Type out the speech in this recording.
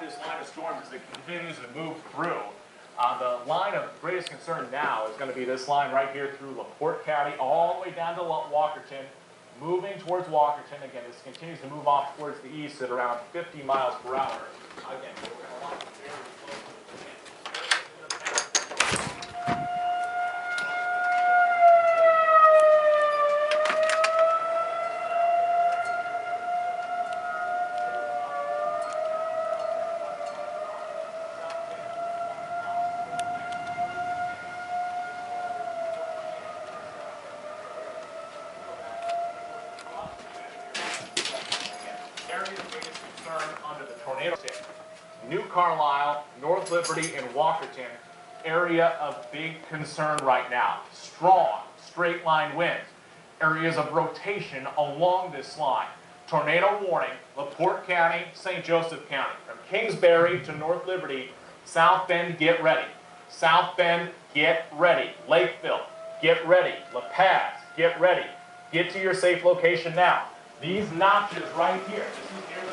this line of storms as it continues to move through. The line of greatest concern now is going to be this line right here through LaPorte County, all the way down to Walkerton, moving towards Walkerton. Again, this continues to move off towards the east at around 50 miles per hour. Again, we're going to watch very closely. Area of greatest concern under the tornado state. New Carlisle, North Liberty, and Walkerton, area of big concern right now. Strong, straight line winds. Areas of rotation along this line. Tornado warning, LaPorte County, St. Joseph County. From Kingsbury to North Liberty, South Bend, get ready. South Bend, get ready. Lakeville, get ready. La Paz, get ready. Get to your safe location now. These notches right here, this is near the